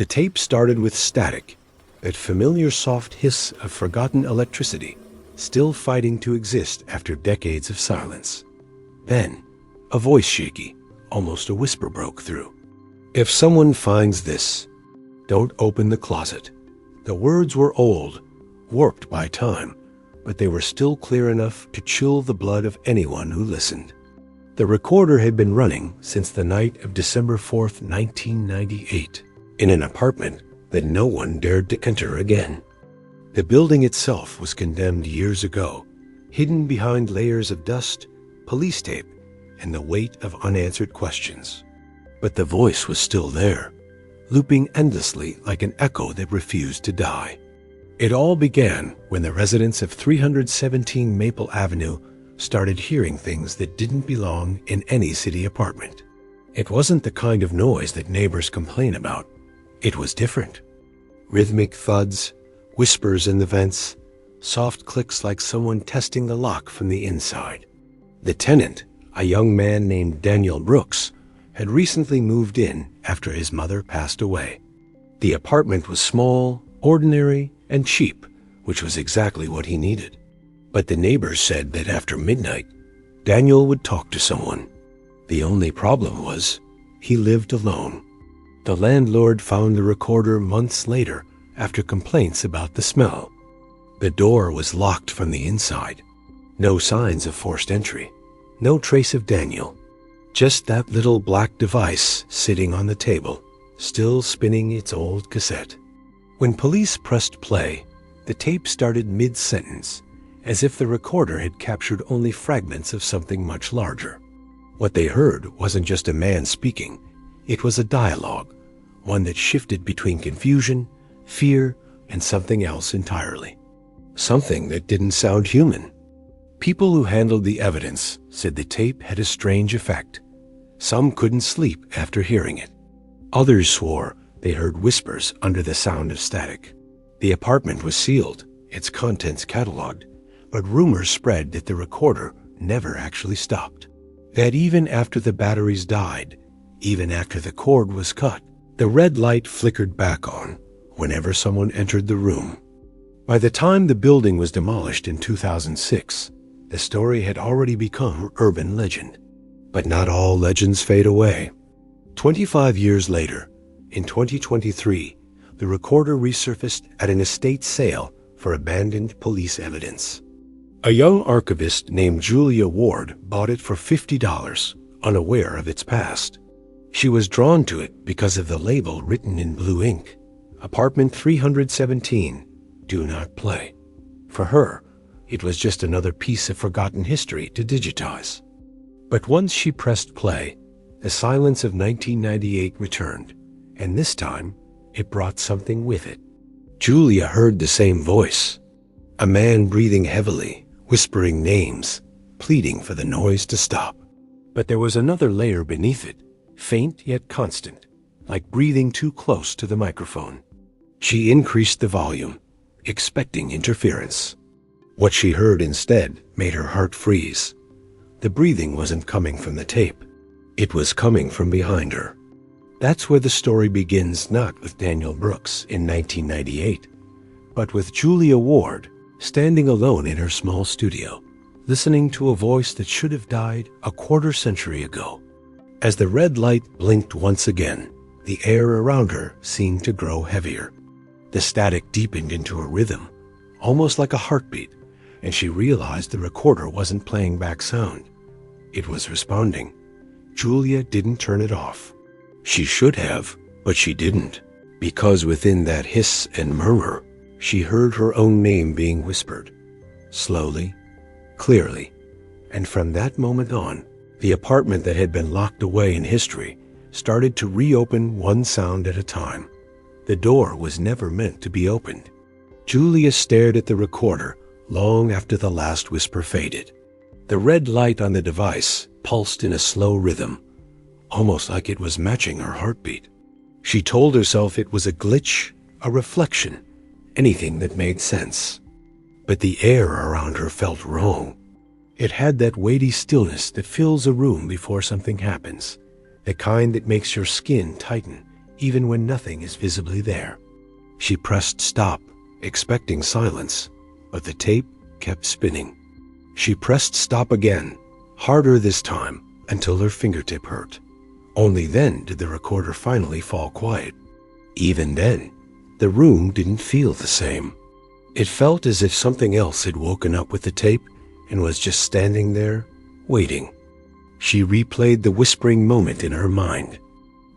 The tape started with static, that familiar soft hiss of forgotten electricity, still fighting to exist after decades of silence. Then, a voice shaky, almost a whisper broke through. "If someone finds this, don't open the closet." The words were old, warped by time, but they were still clear enough to chill the blood of anyone who listened. The recorder had been running since the night of December 4th, 1998, in an apartment that no one dared to enter again. The building itself was condemned years ago, hidden behind layers of dust, police tape, and the weight of unanswered questions. But the voice was still there, looping endlessly like an echo that refused to die. It all began when the residents of 317 Maple Avenue started hearing things that didn't belong in any city apartment. It wasn't the kind of noise that neighbors complain about. It was different. Rhythmic thuds, whispers in the vents, soft clicks like someone testing the lock from the inside. The tenant, a young man named Daniel Brooks, had recently moved in after his mother passed away. The apartment was small, ordinary, and cheap, which was exactly what he needed. But the neighbors said that after midnight, Daniel would talk to someone. The only problem was, he lived alone. The landlord found the recorder months later after complaints about the smell. The door was locked from the inside. No signs of forced entry. No trace of Daniel. Just that little black device sitting on the table, still spinning its old cassette. When police pressed play, the tape started mid-sentence, as if the recorder had captured only fragments of something much larger. What they heard wasn't just a man speaking. It was a dialogue, one that shifted between confusion, fear, and something else entirely. Something that didn't sound human. People who handled the evidence said the tape had a strange effect. Some couldn't sleep after hearing it. Others swore they heard whispers under the sound of static. The apartment was sealed, its contents cataloged, but rumors spread that the recorder never actually stopped. That even after the batteries died, even after the cord was cut, the red light flickered back on whenever someone entered the room. By the time the building was demolished in 2006, the story had already become urban legend. But not all legends fade away. 25 years later, in 2023, the recorder resurfaced at an estate sale for abandoned police evidence. A young archivist named Julia Ward bought it for $50, unaware of its past. She was drawn to it because of the label written in blue ink, Apartment 317, Do Not Play. For her, it was just another piece of forgotten history to digitize. But once she pressed play, the silence of 1998 returned, and this time, it brought something with it. Julia heard the same voice, a man breathing heavily, whispering names, pleading for the noise to stop. But there was another layer beneath it, faint yet constant, like breathing too close to the microphone. She increased the volume, expecting interference. What she heard instead made her heart freeze. The breathing wasn't coming from the tape. It was coming from behind her. That's where the story begins, not with Daniel Brooks in 1998, but with Julia Ward standing alone in her small studio, listening to a voice that should have died a quarter-century ago. As the red light blinked once again, the air around her seemed to grow heavier. The static deepened into a rhythm, almost like a heartbeat, and she realized the recorder wasn't playing back sound. It was responding. Julia didn't turn it off. She should have, but she didn't, because within that hiss and murmur, she heard her own name being whispered, slowly, clearly, and from that moment on, the apartment that had been locked away in history started to reopen one sound at a time. The door was never meant to be opened. Julia stared at the recorder long after the last whisper faded. The red light on the device pulsed in a slow rhythm, almost like it was matching her heartbeat. She told herself it was a glitch, a reflection, anything that made sense. But the air around her felt wrong. It had that weighty stillness that fills a room before something happens, the kind that makes your skin tighten, even when nothing is visibly there. She pressed stop, expecting silence, but the tape kept spinning. She pressed stop again, harder this time, until her fingertip hurt. Only then did the recorder finally fall quiet. Even then, the room didn't feel the same. It felt as if something else had woken up with the tape and was just standing there, waiting. She replayed the whispering moment in her mind.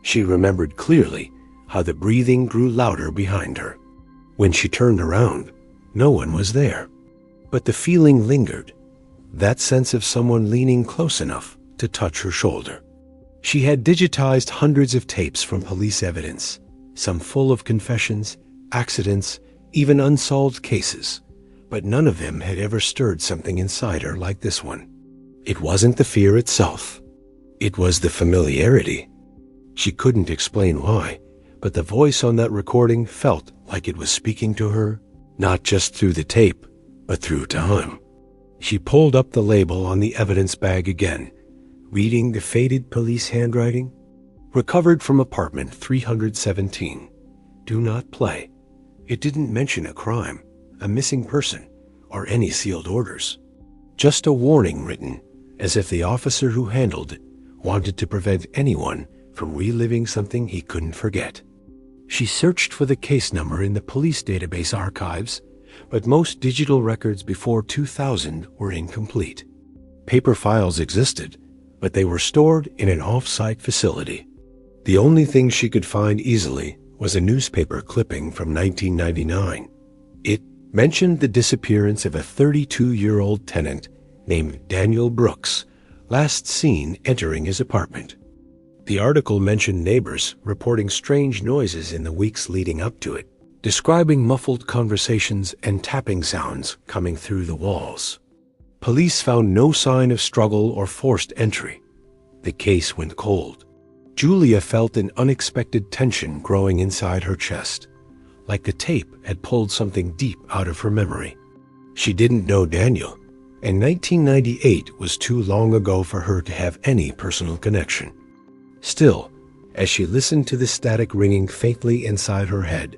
She remembered clearly how the breathing grew louder behind her. When she turned around, no one was there. But the feeling lingered, that sense of someone leaning close enough to touch her shoulder. She had digitized hundreds of tapes from police evidence, some full of confessions, accidents, even unsolved cases, but none of them had ever stirred something inside her like this one. It wasn't the fear itself. It was the familiarity. She couldn't explain why, but the voice on that recording felt like it was speaking to her, not just through the tape, but through time. She pulled up the label on the evidence bag again, reading the faded police handwriting. Recovered from apartment 317. Do not play. It didn't mention a crime, a missing person, or any sealed orders. Just a warning written, as if the officer who handled it wanted to prevent anyone from reliving something he couldn't forget. She searched for the case number in the police database archives, but most digital records before 2000 were incomplete. Paper files existed, but they were stored in an off-site facility. The only thing she could find easily was a newspaper clipping from 1999. It mentioned the disappearance of a 32-year-old tenant named Daniel Brooks, last seen entering his apartment. The article mentioned neighbors reporting strange noises in the weeks leading up to it, describing muffled conversations and tapping sounds coming through the walls. Police found no sign of struggle or forced entry. The case went cold. Julia felt an unexpected tension growing inside her chest, like the tape had pulled something deep out of her memory. She didn't know Daniel, and 1998 was too long ago for her to have any personal connection. Still, as she listened to the static ringing faintly inside her head,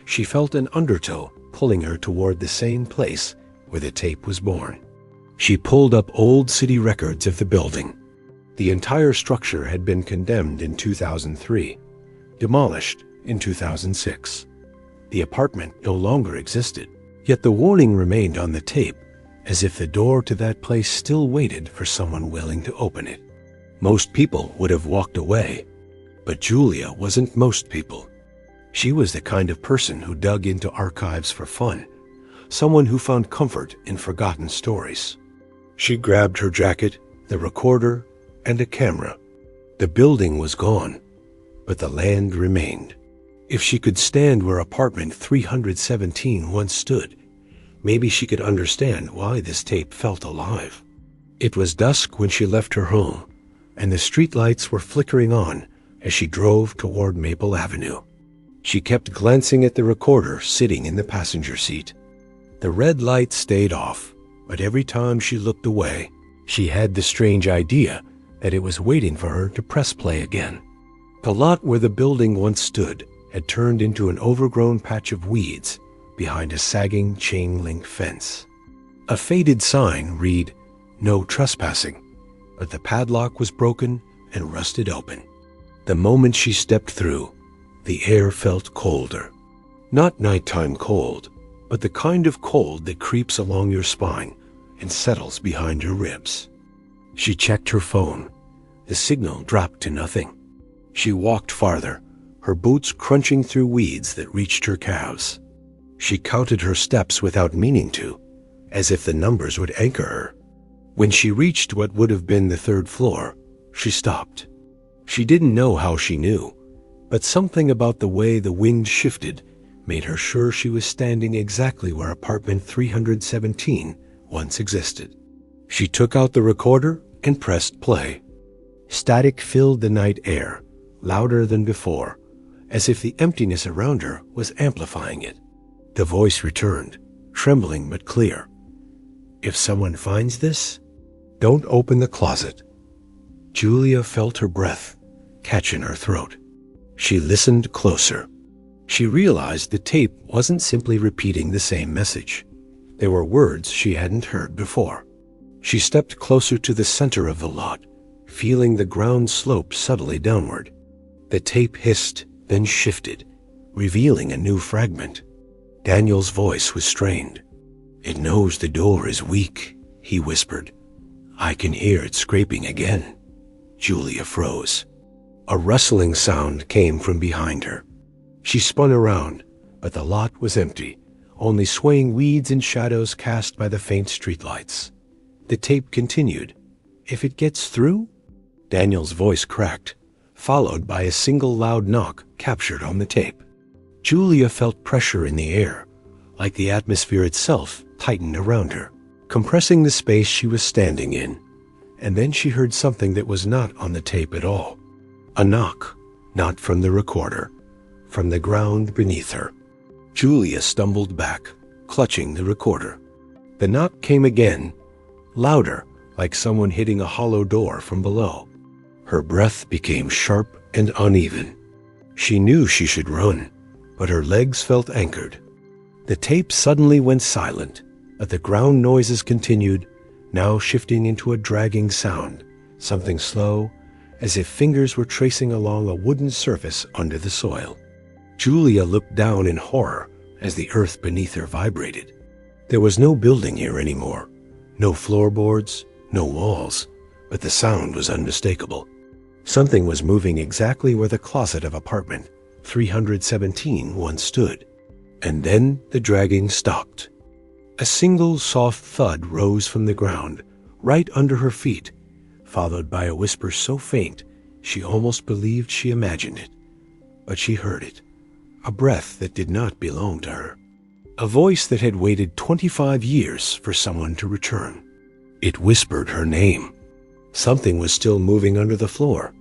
she felt an undertow pulling her toward the same place where the tape was born. She pulled up old city records of the building. The entire structure had been condemned in 2003, demolished in 2006. The apartment no longer existed, yet the warning remained on the tape, as if the door to that place still waited for someone willing to open it. Most people would have walked away, but Julia wasn't most people. She was the kind of person who dug into archives for fun, someone who found comfort in forgotten stories. She grabbed her jacket, the recorder, and a camera. The building was gone, but the land remained. If she could stand where apartment 317 once stood, maybe she could understand why this tape felt alive. It was dusk when she left her home, and the streetlights were flickering on as she drove toward Maple Avenue. She kept glancing at the recorder sitting in the passenger seat. The red light stayed off, but every time she looked away, she had the strange idea that it was waiting for her to press play again. The lot where the building once stood had turned into an overgrown patch of weeds behind a sagging chain-link fence. A faded sign read, "No trespassing," but the padlock was broken and rusted open. The moment she stepped through, the air felt colder. Not nighttime cold, but the kind of cold that creeps along your spine and settles behind your ribs. She checked her phone. The signal dropped to nothing. She walked farther, her boots crunching through weeds that reached her calves. She counted her steps without meaning to, as if the numbers would anchor her. When she reached what would have been the third floor, she stopped. She didn't know how she knew, but something about the way the wind shifted made her sure she was standing exactly where apartment 317 once existed. She took out the recorder and pressed play. Static filled the night air, louder than before, as if the emptiness around her was amplifying it. The voice returned, trembling but clear. "If someone finds this, don't open the closet." Julia felt her breath catch in her throat. She listened closer. She realized the tape wasn't simply repeating the same message. There were words she hadn't heard before. She stepped closer to the center of the lot, feeling the ground slope subtly downward. The tape hissed, then shifted, revealing a new fragment. Daniel's voice was strained. "It knows the door is weak," he whispered. "I can hear it scraping again." Julia froze. A rustling sound came from behind her. She spun around, but the lot was empty, only swaying weeds and shadows cast by the faint streetlights. The tape continued. "If it gets through?" Daniel's voice cracked, followed by a single loud knock captured on the tape. Julia felt pressure in the air, like the atmosphere itself tightened around her, compressing the space she was standing in. And then she heard something that was not on the tape at all. A knock, not from the recorder, from the ground beneath her. Julia stumbled back, clutching the recorder. The knock came again, louder, like someone hitting a hollow door from below. Her breath became sharp and uneven. She knew she should run, but her legs felt anchored. The tape suddenly went silent, but the ground noises continued, now shifting into a dragging sound, something slow, as if fingers were tracing along a wooden surface under the soil. Julia looked down in horror as the earth beneath her vibrated. There was no building here anymore, no floorboards, no walls, but the sound was unmistakable. Something was moving exactly where the closet of apartment 317 once stood. And then the dragging stopped. A single soft thud rose from the ground, right under her feet, followed by a whisper so faint she almost believed she imagined it. But she heard it, a breath that did not belong to her, a voice that had waited 25 years for someone to return. It whispered her name. Something was still moving under the floor.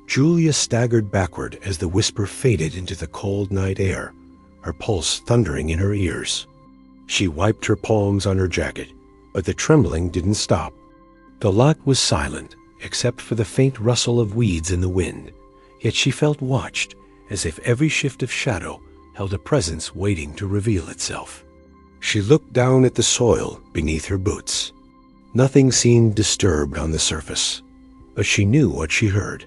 Julia staggered backward as the whisper faded into the cold night air, her pulse thundering in her ears. She wiped her palms on her jacket, but the trembling didn't stop. The lot was silent, except for the faint rustle of weeds in the wind, yet she felt watched, as if every shift of shadow held a presence waiting to reveal itself. She looked down at the soil beneath her boots. Nothing seemed disturbed on the surface, but she knew what she heard.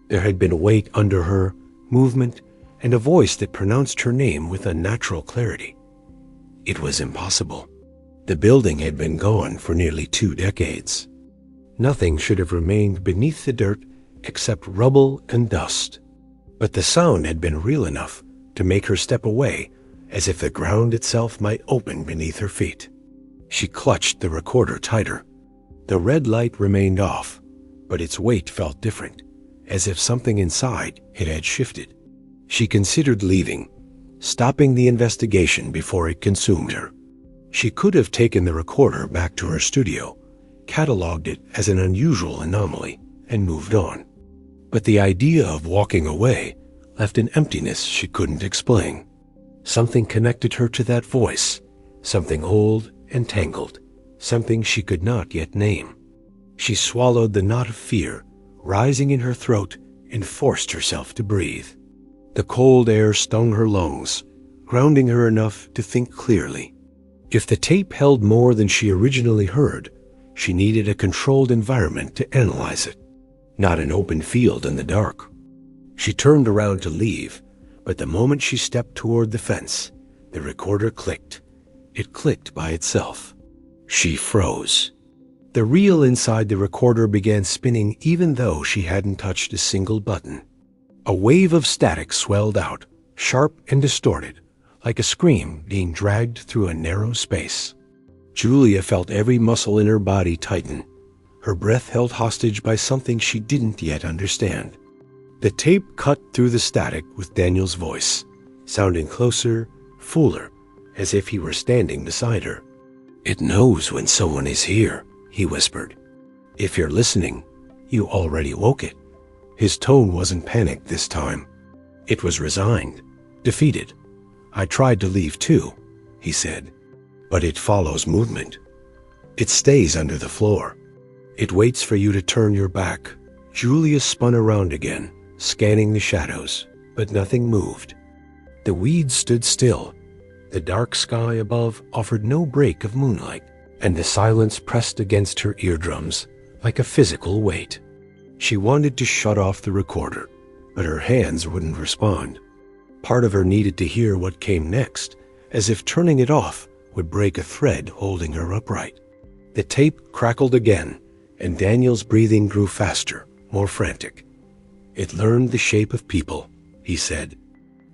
There had been weight under her, movement, and a voice that pronounced her name with unnatural clarity. It was impossible. The building had been gone for nearly 2 decades. Nothing should have remained beneath the dirt except rubble and dust. But the sound had been real enough to make her step away, as if the ground itself might open beneath her feet. She clutched the recorder tighter. The red light remained off, but its weight felt different, as if something inside it had shifted. She considered leaving, stopping the investigation before it consumed her. She could have taken the recorder back to her studio, cataloged it as an unusual anomaly, and moved on. But the idea of walking away left an emptiness she couldn't explain. Something connected her to that voice, something old and tangled, something she could not yet name. She swallowed the knot of fear rising in her throat and forced herself to breathe. The cold air stung her lungs, grounding her enough to think clearly. If the tape held more than she originally heard, she needed a controlled environment to analyze it, not an open field in the dark. She turned around to leave, but the moment she stepped toward the fence, the recorder clicked. It clicked by itself. She froze. The reel inside the recorder began spinning even though she hadn't touched a single button. A wave of static swelled out, sharp and distorted, like a scream being dragged through a narrow space. Julia felt every muscle in her body tighten, her breath held hostage by something she didn't yet understand. The tape cut through the static with Daniel's voice, sounding closer, fuller, as if he were standing beside her. "It knows when someone is here," he whispered. "If you're listening, you already woke it." His tone wasn't panicked this time. It was resigned, defeated. "I tried to leave too," he said. "But it follows movement. It stays under the floor. It waits for you to turn your back." Julia spun around again, scanning the shadows, but nothing moved. The weeds stood still. The dark sky above offered no break of moonlight, and the silence pressed against her eardrums like a physical weight. She wanted to shut off the recorder, but her hands wouldn't respond. Part of her needed to hear what came next, as if turning it off would break a thread holding her upright. The tape crackled again, and Daniel's breathing grew faster, more frantic. "It learned the shape of people," he said.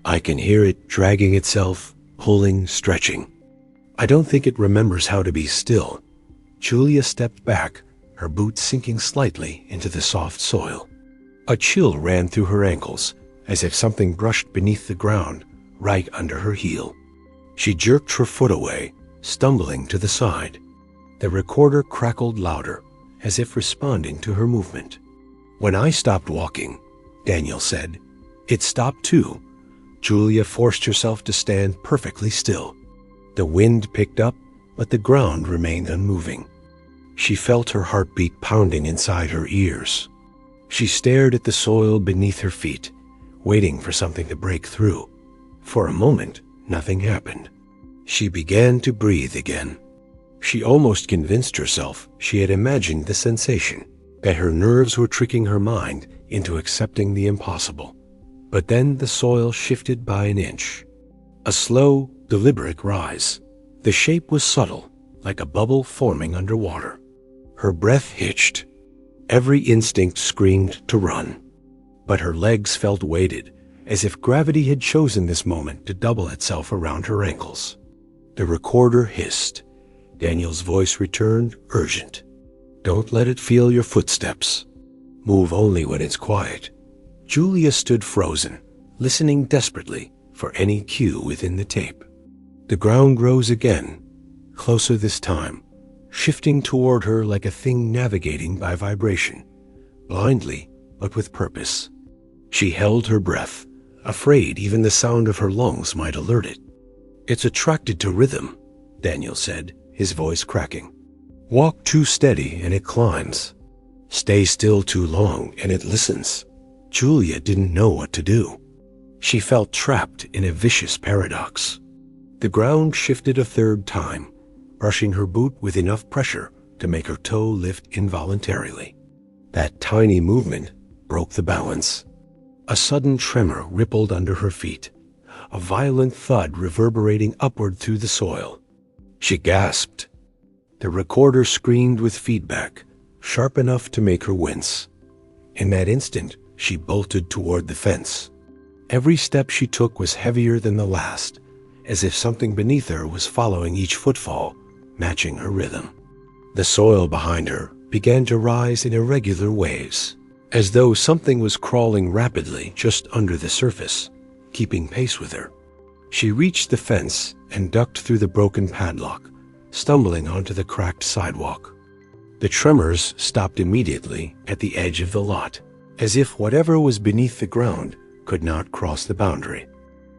"I can hear it dragging itself, pulling, stretching. I don't think it remembers how to be still." Julia stepped back, her boots sinking slightly into the soft soil. A chill ran through her ankles, as if something brushed beneath the ground, right under her heel. She jerked her foot away, stumbling to the side. The recorder crackled louder, as if responding to her movement. "When I stopped walking," Daniel said, "it stopped too." Julia forced herself to stand perfectly still. The wind picked up, but the ground remained unmoving. She felt her heartbeat pounding inside her ears. She stared at the soil beneath her feet, waiting for something to break through. For a moment, nothing happened. She began to breathe again. She almost convinced herself she had imagined the sensation, that her nerves were tricking her mind into accepting the impossible. But then the soil shifted by an inch. A slow, deliberate rise. The shape was subtle, like a bubble forming underwater. Her breath hitched. Every instinct screamed to run. But her legs felt weighted, as if gravity had chosen this moment to double itself around her ankles. The recorder hissed. Daniel's voice returned, urgent. "Don't let it feel your footsteps. Move only when it's quiet." Julia stood frozen, listening desperately for any cue within the tape. The ground rose again, closer this time, shifting toward her like a thing navigating by vibration, blindly but with purpose. She held her breath, afraid even the sound of her lungs might alert it. "It's attracted to rhythm," Daniel said, his voice cracking. "Walk too steady and it climbs. Stay still too long and it listens." Julia didn't know what to do. She felt trapped in a vicious paradox. The ground shifted a third time, brushing her boot with enough pressure to make her toe lift involuntarily. That tiny movement broke the balance. A sudden tremor rippled under her feet, a violent thud reverberating upward through the soil. She gasped. The recorder screamed with feedback, sharp enough to make her wince. In that instant, she bolted toward the fence. Every step she took was heavier than the last, as if something beneath her was following each footfall, matching her rhythm. The soil behind her began to rise in irregular waves, as though something was crawling rapidly just under the surface, keeping pace with her. She reached the fence and ducked through the broken padlock, stumbling onto the cracked sidewalk. The tremors stopped immediately at the edge of the lot, as if whatever was beneath the ground could not cross the boundary.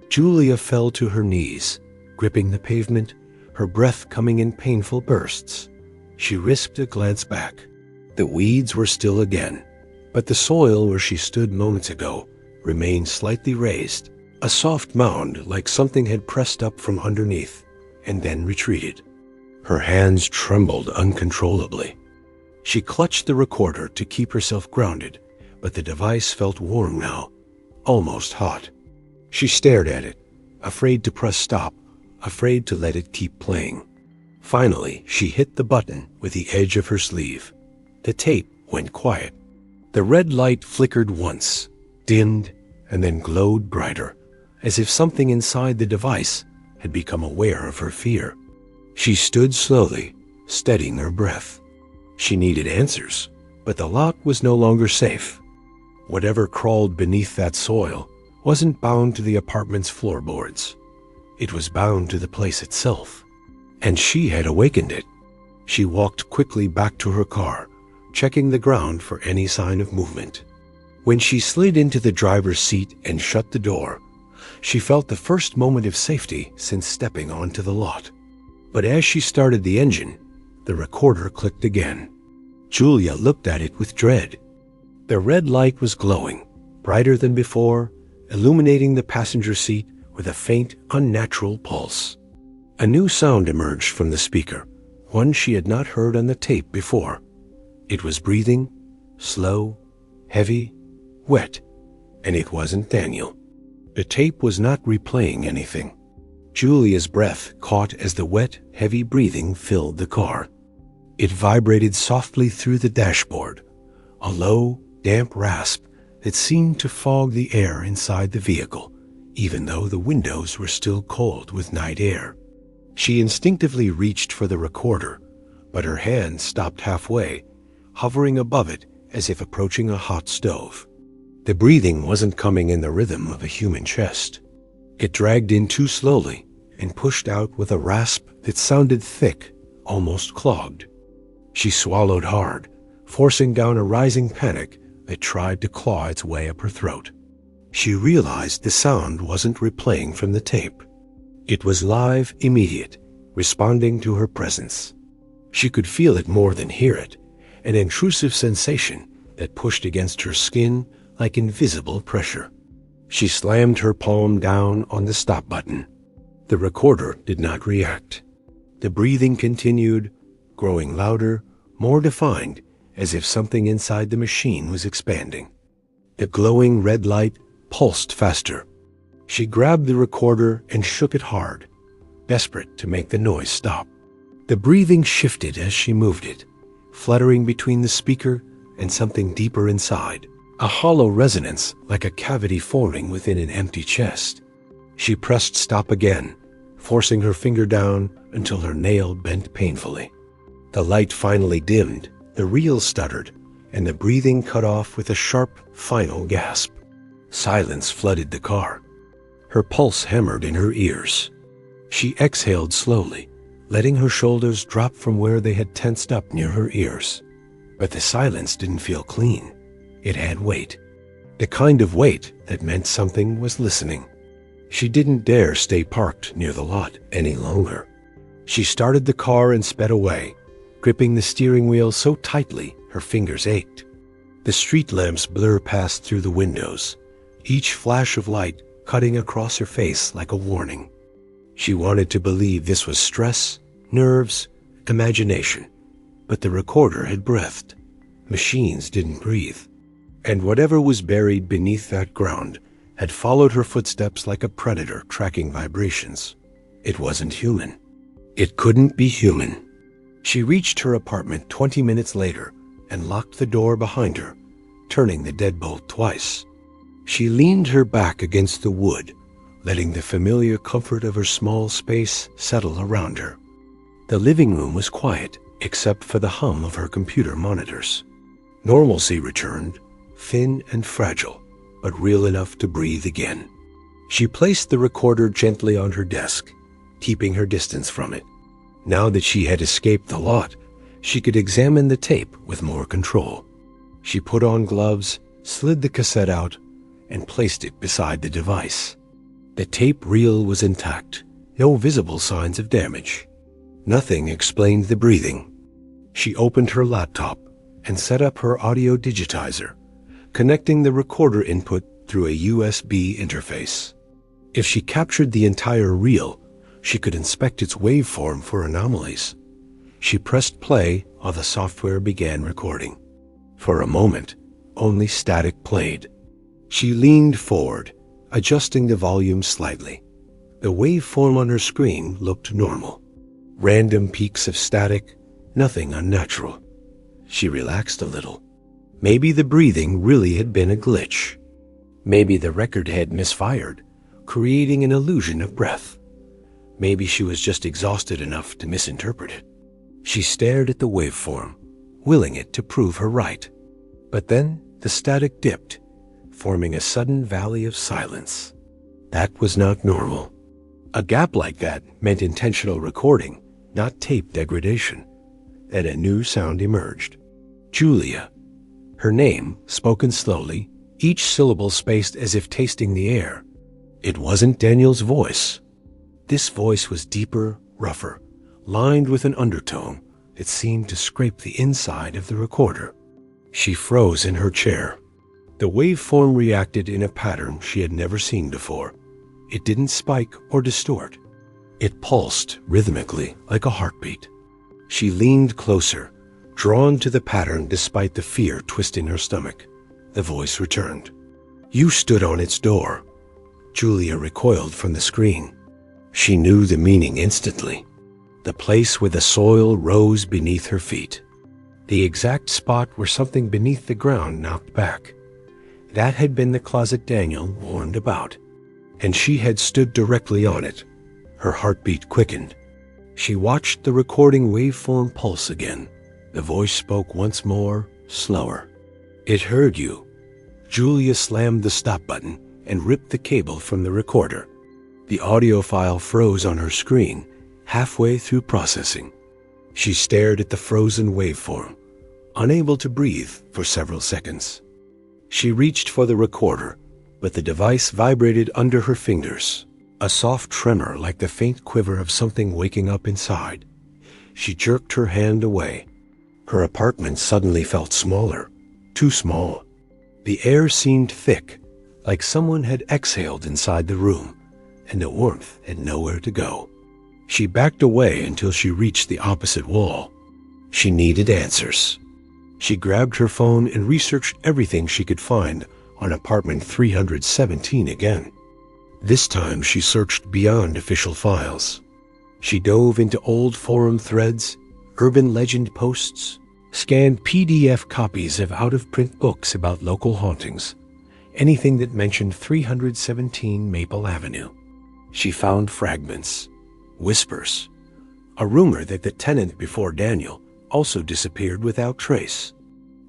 Julia fell to her knees, gripping the pavement, her breath coming in painful bursts. She risked a glance back. The weeds were still again, but the soil where she stood moments ago remained slightly raised, a soft mound like something had pressed up from underneath and then retreated. Her hands trembled uncontrollably. She clutched the recorder to keep herself grounded, but the device felt warm now, almost hot. She stared at it, afraid to press stop, afraid to let it keep playing. Finally, she hit the button with the edge of her sleeve. The tape went quiet. The red light flickered once, dimmed, and then glowed brighter, as if something inside the device had become aware of her fear. She stood slowly, steadying her breath. She needed answers, but the lot was no longer safe. Whatever crawled beneath that soil wasn't bound to the apartment's floorboards. It was bound to the place itself, and she had awakened it. She walked quickly back to her car, checking the ground for any sign of movement. When she slid into the driver's seat and shut the door, she felt the first moment of safety since stepping onto the lot. But as she started the engine, the recorder clicked again. Julia looked at it with dread. The red light was glowing, brighter than before, illuminating the passenger seat with a faint, unnatural pulse. A new sound emerged from the speaker, one she had not heard on the tape before. It was breathing, slow, heavy, wet, and it wasn't Daniel. The tape was not replaying anything. Julia's breath caught as the wet, heavy breathing filled the car. It vibrated softly through the dashboard, a low, damp rasp that seemed to fog the air inside the vehicle, even though the windows were still cold with night air. She instinctively reached for the recorder, but her hand stopped halfway, hovering above it as if approaching a hot stove. The breathing wasn't coming in the rhythm of a human chest. It dragged in too slowly and pushed out with a rasp that sounded thick, almost clogged. She swallowed hard, forcing down a rising panic that tried to claw its way up her throat. She realized the sound wasn't replaying from the tape. It was live, immediate, responding to her presence. She could feel it more than hear it, an intrusive sensation that pushed against her skin like invisible pressure. She slammed her palm down on the stop button. The recorder did not react. The breathing continued, growing louder, more defined, as if something inside the machine was expanding. The glowing red light pulsed faster. She grabbed the recorder and shook it hard, desperate to make the noise stop. The breathing shifted as she moved it, fluttering between the speaker and something deeper inside, a hollow resonance like a cavity forming within an empty chest. She pressed stop again, forcing her finger down until her nail bent painfully. The light finally dimmed, the reel stuttered, and the breathing cut off with a sharp, final gasp. Silence flooded the car. Her pulse hammered in her ears. She exhaled slowly, letting her shoulders drop from where they had tensed up near her ears. But the silence didn't feel clean. It had weight. The kind of weight that meant something was listening. She didn't dare stay parked near the lot any longer. She started the car and sped away, gripping the steering wheel so tightly her fingers ached. The street lamps blur past through the windows, each flash of light cutting across her face like a warning. She wanted to believe this was stress, nerves, imagination, but the recorder had breathed. Machines didn't breathe. And whatever was buried beneath that ground had followed her footsteps like a predator tracking vibrations. It wasn't human. It couldn't be human. She reached her apartment 20 minutes later and locked the door behind her, turning the deadbolt twice. She leaned her back against the wood, letting the familiar comfort of her small space settle around her. The living room was quiet, except for the hum of her computer monitors. Normalcy returned, thin and fragile, but real enough to breathe again. She placed the recorder gently on her desk, keeping her distance from it. Now that she had escaped the lot, she could examine the tape with more control. She put on gloves, slid the cassette out, and placed it beside the device. The tape reel was intact, no visible signs of damage. Nothing explained the breathing. She opened her laptop and set up her audio digitizer, connecting the recorder input through a USB interface. If she captured the entire reel, she could inspect its waveform for anomalies. She pressed play while the software began recording. For a moment, only static played. She leaned forward, adjusting the volume slightly. The waveform on her screen looked normal. Random peaks of static, nothing unnatural. She relaxed a little. Maybe the breathing really had been a glitch. Maybe the record had misfired, creating an illusion of breath. Maybe she was just exhausted enough to misinterpret it. She stared at the waveform, willing it to prove her right. But then the static dipped, forming a sudden valley of silence. That was not normal. A gap like that meant intentional recording, not tape degradation. Then a new sound emerged. Julia. Her name, spoken slowly, each syllable spaced as if tasting the air. It wasn't Daniel's voice. This voice was deeper, rougher, lined with an undertone that seemed to scrape the inside of the recorder. She froze in her chair. The waveform reacted in a pattern she had never seen before. It didn't spike or distort. It pulsed rhythmically like a heartbeat. She leaned closer, drawn to the pattern despite the fear twisting her stomach. The voice returned. "You stood on its door." Julia recoiled from the screen. She knew the meaning instantly. The place where the soil rose beneath her feet. The exact spot where something beneath the ground knocked back. That had been the closet Daniel warned about, and she had stood directly on it. Her heartbeat quickened. She watched the recording waveform pulse again. The voice spoke once more, slower. "It heard you." Julia slammed the stop button and ripped the cable from the recorder. The audio file froze on her screen, halfway through processing. She stared at the frozen waveform, unable to breathe for several seconds. She reached for the recorder, but the device vibrated under her fingers, a soft tremor like the faint quiver of something waking up inside. She jerked her hand away. Her apartment suddenly felt smaller, too small. The air seemed thick, like someone had exhaled inside the room, and the warmth had nowhere to go. She backed away until she reached the opposite wall. She needed answers. She grabbed her phone and researched everything she could find on apartment 317 again. This time she searched beyond official files. She dove into old forum threads, urban legend posts, scanned PDF copies of out-of-print books about local hauntings, anything that mentioned 317 Maple Avenue. She found fragments, whispers, a rumor that the tenant before Daniel also disappeared without trace.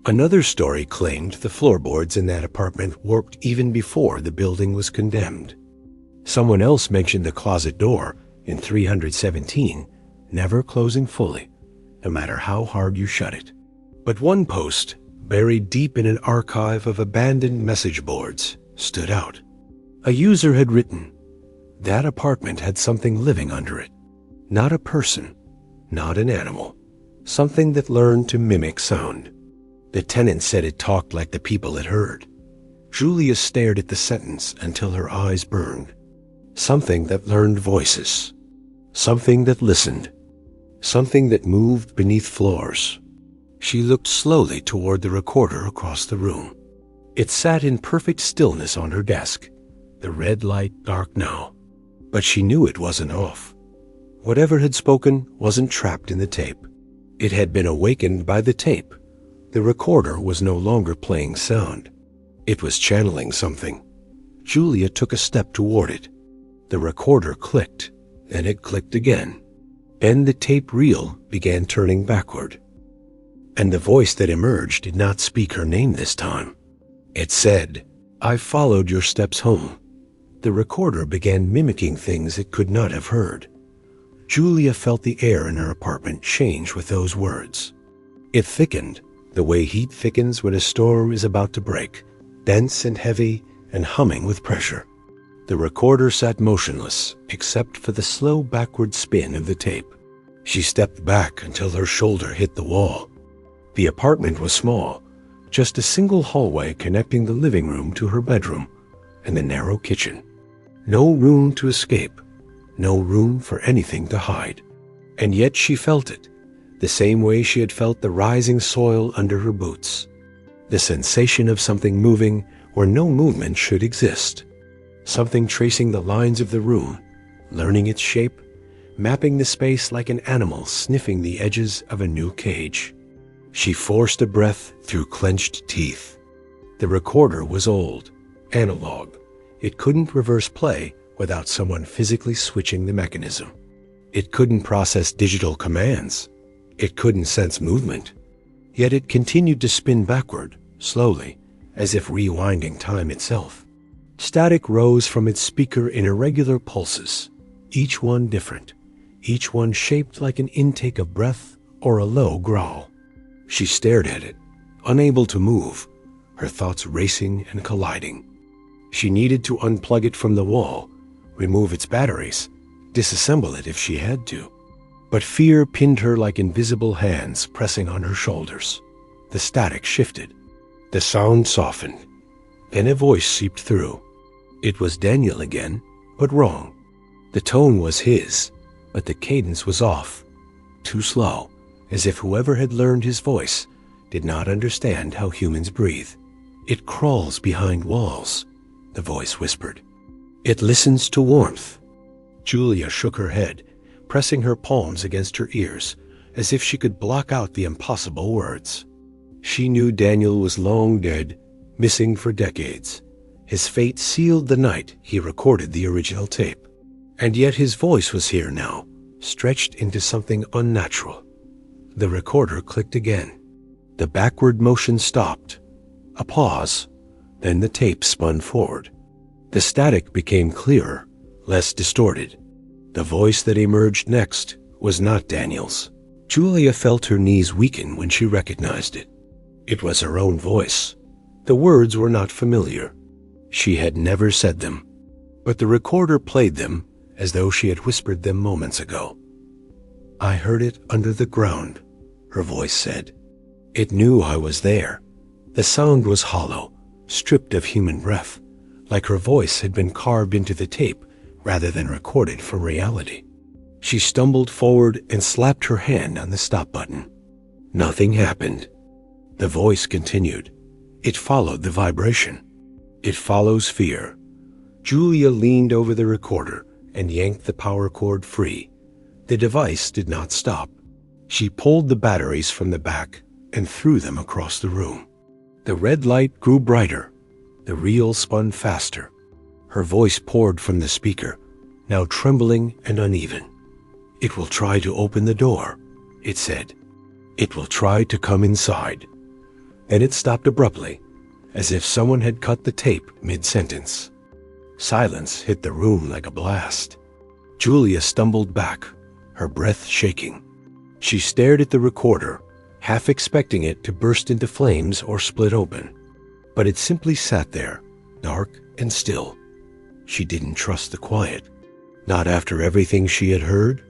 Another story claimed the floorboards in that apartment warped even before the building was condemned. Someone else mentioned the closet door in 317 never closing fully, no matter how hard you shut it. But one post, buried deep in an archive of abandoned message boards, stood out. A user had written, "That apartment had something living under it. Not a person, not an animal. Something that learned to mimic sound." The tenant said it talked like the people it heard. Julia stared at the sentence until her eyes burned. Something that learned voices. Something that listened. Something that moved beneath floors. She looked slowly toward the recorder across the room. It sat in perfect stillness on her desk, the red light dark now. But she knew it wasn't off. Whatever had spoken wasn't trapped in the tape. It had been awakened by the tape. The recorder was no longer playing sound. It was channeling something. Julia took a step toward it. The recorder clicked, and it clicked again. Then the tape reel began turning backward. And the voice that emerged did not speak her name this time. It said, "I followed your steps home." The recorder began mimicking things it could not have heard. Julia felt the air in her apartment change with those words. It thickened, the way heat thickens when a storm is about to break, dense and heavy and humming with pressure. The recorder sat motionless, except for the slow backward spin of the tape. She stepped back until her shoulder hit the wall. The apartment was small, just a single hallway connecting the living room to her bedroom and the narrow kitchen. No room to escape, no room for anything to hide. And yet she felt it, the same way she had felt the rising soil under her boots. The sensation of something moving where no movement should exist. Something tracing the lines of the room, learning its shape, mapping the space like an animal sniffing the edges of a new cage. She forced a breath through clenched teeth. The recorder was old, analog. It couldn't reverse play without someone physically switching the mechanism. It couldn't process digital commands. It couldn't sense movement. Yet it continued to spin backward, slowly, as if rewinding time itself. Static rose from its speaker in irregular pulses, each one different, each one shaped like an intake of breath or a low growl. She stared at it, unable to move, her thoughts racing and colliding. She needed to unplug it from the wall, remove its batteries, disassemble it if she had to. But fear pinned her like invisible hands pressing on her shoulders. The static shifted. The sound softened. Then a voice seeped through. It was Daniel again, but wrong. The tone was his, but the cadence was off. Too slow, as if whoever had learned his voice did not understand how humans breathe. "It crawls behind walls," the voice whispered. "It listens to warmth." Julia shook her head, pressing her palms against her ears, as if she could block out the impossible words. She knew Daniel was long dead, missing for decades. His fate sealed the night he recorded the original tape. And yet his voice was here now, stretched into something unnatural. The recorder clicked again. The backward motion stopped. A pause. Then the tape spun forward. The static became clearer, less distorted. The voice that emerged next was not Daniel's. Julia felt her knees weaken when she recognized it. It was her own voice. The words were not familiar. She had never said them, but the recorder played them as though she had whispered them moments ago. "I heard it under the ground," her voice said. "It knew I was there." The sound was hollow, stripped of human breath, like her voice had been carved into the tape rather than recorded from reality. She stumbled forward and slapped her hand on the stop button. Nothing happened. The voice continued. It followed the vibration. It follows fear. Julia leaned over the recorder and yanked the power cord free. The device did not stop. She pulled the batteries from the back and threw them across the room. The red light grew brighter. The reel spun faster. Her voice poured from the speaker, now trembling and uneven. "It will try to open the door," it said. "It will try to come inside." Then it stopped abruptly, as if someone had cut the tape mid-sentence. Silence hit the room like a blast. Julia stumbled back, her breath shaking. She stared at the recorder, half expecting it to burst into flames or split open. But it simply sat there, dark and still. She didn't trust the quiet, not after everything she had heard.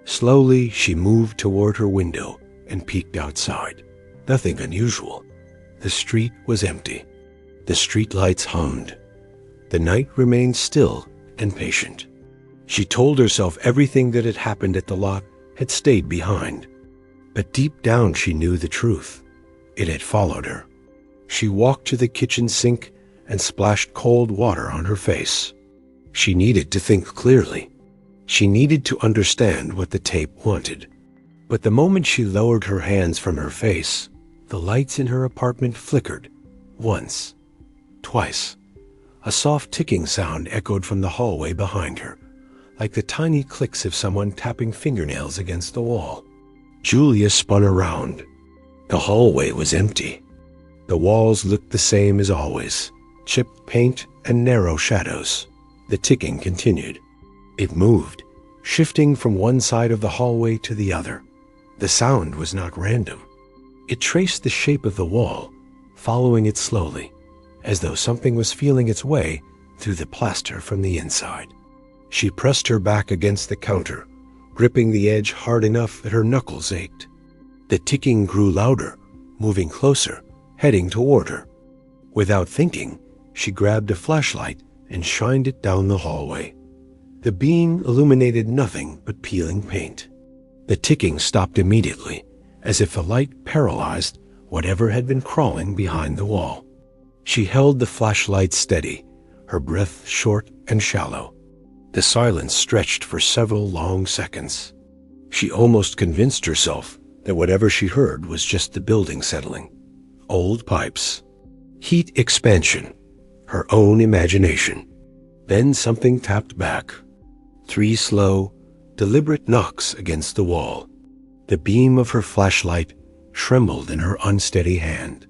Slowly, she moved toward her window and peeked outside. Nothing unusual. The street was empty. The streetlights hummed. The night remained still and patient. She told herself everything that had happened at the lot had stayed behind. But deep down she knew the truth. It had followed her. She walked to the kitchen sink and splashed cold water on her face. She needed to think clearly. She needed to understand what the tape wanted. But the moment she lowered her hands from her face, the lights in her apartment flickered. Once. Twice. A soft ticking sound echoed from the hallway behind her, like the tiny clicks of someone tapping fingernails against the wall. Julia spun around. The hallway was empty. The walls looked the same as always, chipped paint and narrow shadows. The ticking continued. It moved, shifting from one side of the hallway to the other. The sound was not random. It traced the shape of the wall, following it slowly, as though something was feeling its way through the plaster from the inside. She pressed her back against the counter, gripping the edge hard enough that her knuckles ached. The ticking grew louder, moving closer, heading toward her. Without thinking, she grabbed a flashlight and shined it down the hallway. The beam illuminated nothing but peeling paint. The ticking stopped immediately, as if the light paralyzed whatever had been crawling behind the wall. She held the flashlight steady, her breath short and shallow. The silence stretched for several long seconds. She almost convinced herself that whatever she heard was just the building settling. Old pipes. Heat expansion. Her own imagination. Then something tapped back. 3 slow, deliberate knocks against the wall. The beam of her flashlight trembled in her unsteady hand.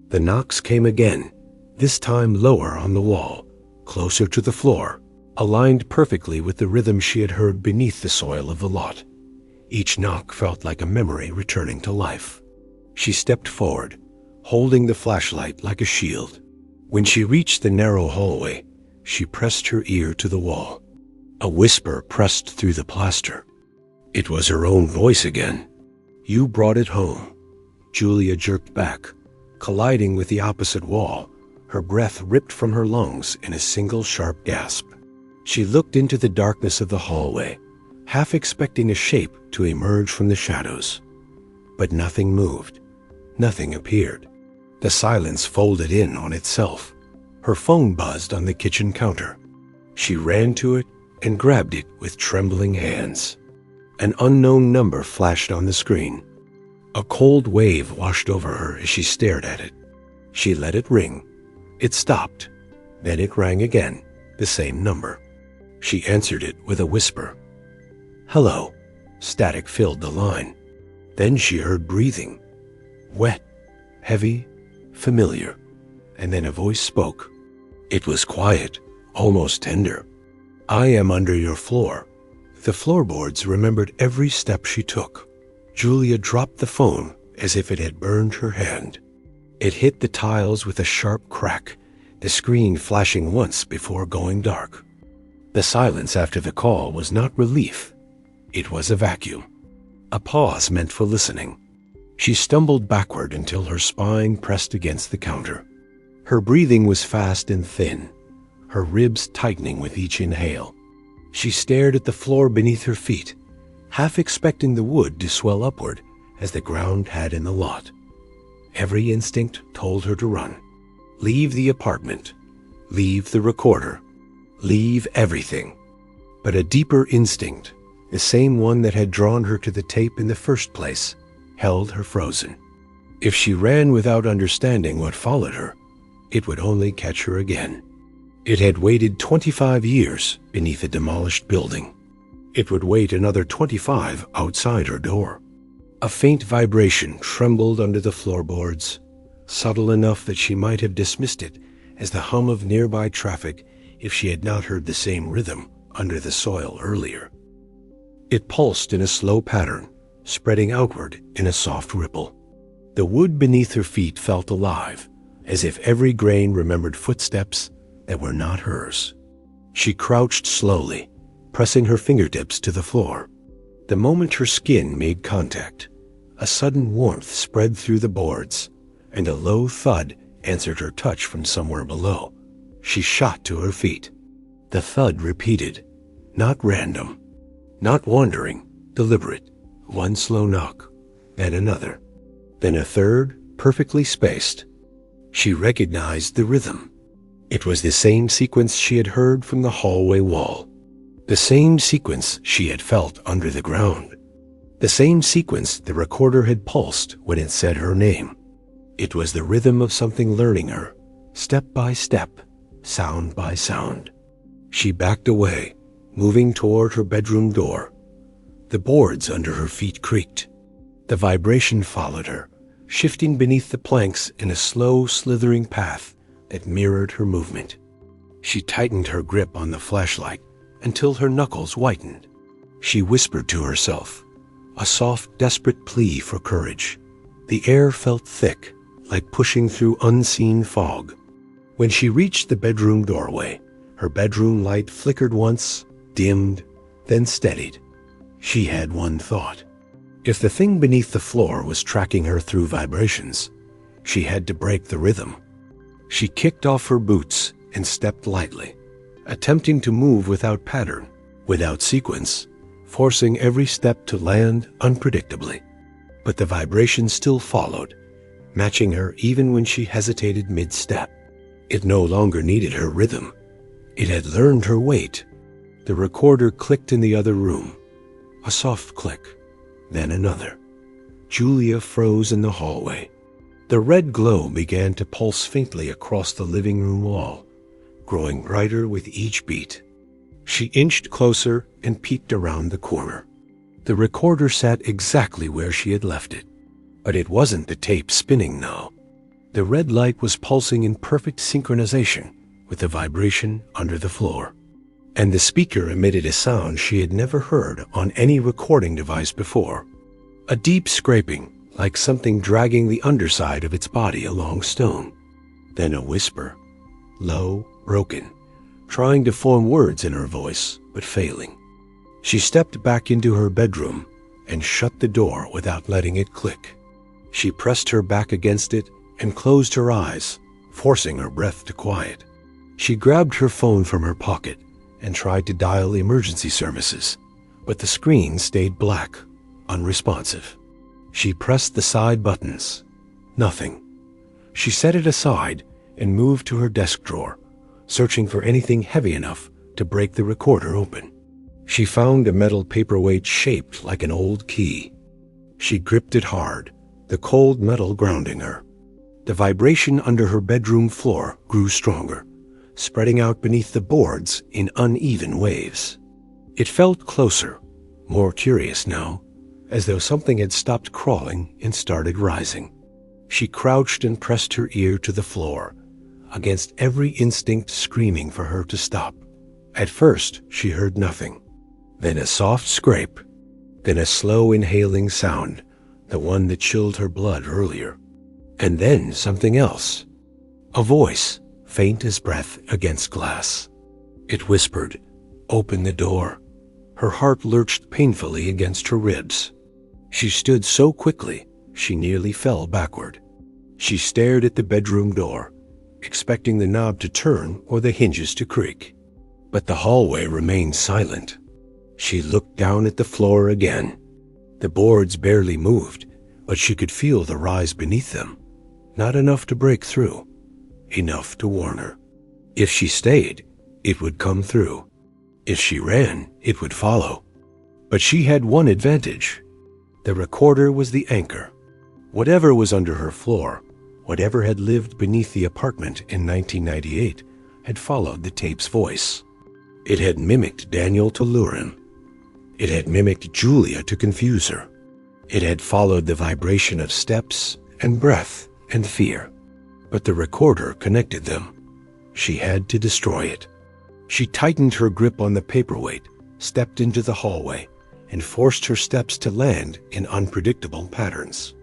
The knocks came again, this time lower on the wall, closer to the floor, aligned perfectly with the rhythm she had heard beneath the soil of the lot. Each knock felt like a memory returning to life. She stepped forward, holding the flashlight like a shield. When she reached the narrow hallway, she pressed her ear to the wall. A whisper pressed through the plaster. It was her own voice again. "You brought it home." Julia jerked back, colliding with the opposite wall, her breath ripped from her lungs in a single sharp gasp. She looked into the darkness of the hallway, half expecting a shape to emerge from the shadows. But nothing moved. Nothing appeared. The silence folded in on itself. Her phone buzzed on the kitchen counter. She ran to it and grabbed it with trembling hands. An unknown number flashed on the screen. A cold wave washed over her as she stared at it. She let it ring. It stopped. Then it rang again, the same number. She answered it with a whisper. "Hello." Static filled the line. Then she heard breathing. Wet, heavy, familiar. And then a voice spoke. It was quiet, almost tender. "I am under your floor." The floorboards remembered every step she took. Julia dropped the phone as if it had burned her hand. It hit the tiles with a sharp crack, the screen flashing once before going dark. The silence after the call was not relief. It was a vacuum. A pause meant for listening. She stumbled backward until her spine pressed against the counter. Her breathing was fast and thin, her ribs tightening with each inhale. She stared at the floor beneath her feet, half expecting the wood to swell upward as the ground had in the lot. Every instinct told her to run. Leave the apartment. Leave the recorder. Leave everything. But a deeper instinct, the same one that had drawn her to the tape in the first place, held her frozen. If she ran without understanding what followed her, it would only catch her again. It had waited 25 years beneath a demolished building. It would wait another 25 outside her door. A faint vibration trembled under the floorboards, subtle enough that she might have dismissed it as the hum of nearby traffic if she had not heard the same rhythm under the soil earlier. It pulsed in a slow pattern, spreading outward in a soft ripple. The wood beneath her feet felt alive, as if every grain remembered footsteps that were not hers. She crouched slowly, pressing her fingertips to the floor. The moment her skin made contact, a sudden warmth spread through the boards, and a low thud answered her touch from somewhere below. She shot to her feet. The thud repeated, not random, not wandering, deliberate. One slow knock, then another, then a third, perfectly spaced. She recognized the rhythm. It was the same sequence she had heard from the hallway wall, the same sequence she had felt under the ground, the same sequence the recorder had pulsed when it said her name. It was the rhythm of something learning her, step by step, sound by sound. She backed away, moving toward her bedroom door. The boards under her feet creaked. The vibration followed her, shifting beneath the planks in a slow, slithering path that mirrored her movement. She tightened her grip on the flashlight until her knuckles whitened. She whispered to herself, a soft, desperate plea for courage. The air felt thick, like pushing through unseen fog. When she reached the bedroom doorway, her bedroom light flickered once, dimmed, then steadied. She had one thought. If the thing beneath the floor was tracking her through vibrations, she had to break the rhythm. She kicked off her boots and stepped lightly, attempting to move without pattern, without sequence, forcing every step to land unpredictably. But the vibration still followed, matching her even when she hesitated mid-step. It no longer needed her rhythm. It had learned her weight. The recorder clicked in the other room. A soft click, then another. Julia froze in the hallway. The red glow began to pulse faintly across the living room wall, growing brighter with each beat. She inched closer and peeked around the corner. The recorder sat exactly where she had left it. But it wasn't the tape spinning now. The red light was pulsing in perfect synchronization with the vibration under the floor. And the speaker emitted a sound she had never heard on any recording device before. A deep scraping, like something dragging the underside of its body along stone. Then a whisper, low, broken, trying to form words in her voice, but failing. She stepped back into her bedroom and shut the door without letting it click. She pressed her back against it and closed her eyes, forcing her breath to quiet. She grabbed her phone from her pocket and tried to dial emergency services, but the screen stayed black, unresponsive. She pressed the side buttons. Nothing. She set it aside and moved to her desk drawer, searching for anything heavy enough to break the recorder open. She found a metal paperweight shaped like an old key. She gripped it hard, the cold metal grounding her. The vibration under her bedroom floor grew stronger, spreading out beneath the boards in uneven waves. It felt closer, more curious now, as though something had stopped crawling and started rising. She crouched and pressed her ear to the floor, against every instinct screaming for her to stop. At first, she heard nothing. Then a soft scrape, then a slow inhaling sound, the one that chilled her blood earlier. And then something else. A voice, faint as breath against glass. It whispered, "Open the door." Her heart lurched painfully against her ribs. She stood so quickly, she nearly fell backward. She stared at the bedroom door, expecting the knob to turn or the hinges to creak. But the hallway remained silent. She looked down at the floor again. The boards barely moved, but she could feel the rise beneath them. Not enough to break through, enough to warn her. If she stayed, it would come through. If she ran, it would follow. But she had one advantage. The recorder was the anchor. Whatever was under her floor, whatever had lived beneath the apartment in 1998, had followed the tape's voice. It had mimicked Daniel to lure him. It had mimicked Julia to confuse her. It had followed the vibration of steps and breath and fear. But the recorder connected them. She had to destroy it. She tightened her grip on the paperweight, stepped into the hallway, and forced her steps to land in unpredictable patterns.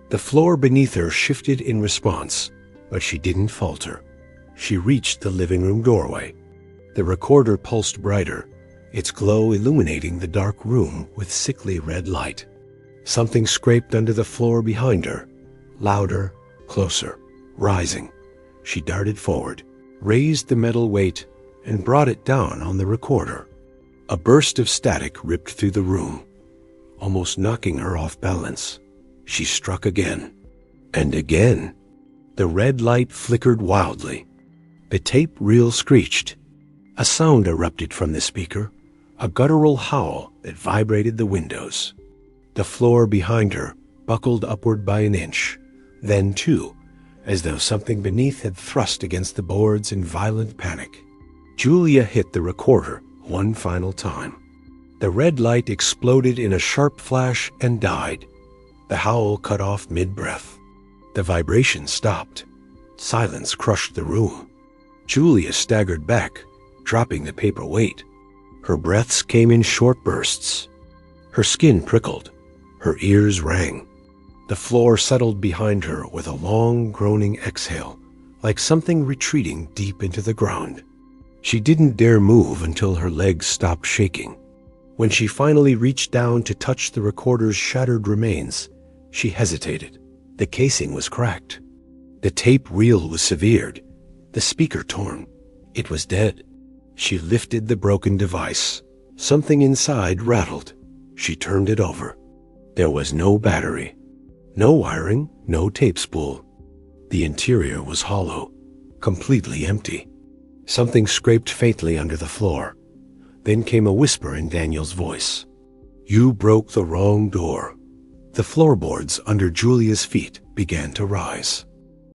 The floor beneath her shifted in response, but she didn't falter. She reached the living room doorway. The recorder pulsed brighter, its glow illuminating the dark room with sickly red light. Something scraped under the floor behind her, louder, closer, rising. She darted forward, raised the metal weight, and brought it down on the recorder. A burst of static ripped through the room, almost knocking her off balance. She struck again, and again. The red light flickered wildly. The tape reel screeched. A sound erupted from the speaker, a guttural howl that vibrated the windows. The floor behind her buckled upward by an inch, then two, as though something beneath had thrust against the boards in violent panic. Julia hit the recorder one final time. The red light exploded in a sharp flash and died. The howl cut off mid-breath. The vibration stopped. Silence crushed the room. Julia staggered back, dropping the paper weight. Her breaths came in short bursts. Her skin prickled. Her ears rang. The floor settled behind her with a long, groaning exhale, like something retreating deep into the ground. She didn't dare move until her legs stopped shaking. When she finally reached down to touch the recorder's shattered remains, she hesitated. The casing was cracked. The tape reel was severed. The speaker torn. It was dead. She lifted the broken device. Something inside rattled. She turned it over. There was no battery. No wiring, no tape spool. The interior was hollow, completely empty. Something scraped faintly under the floor. Then came a whisper in Daniel's voice. "You broke the wrong door." The floorboards under Julia's feet began to rise.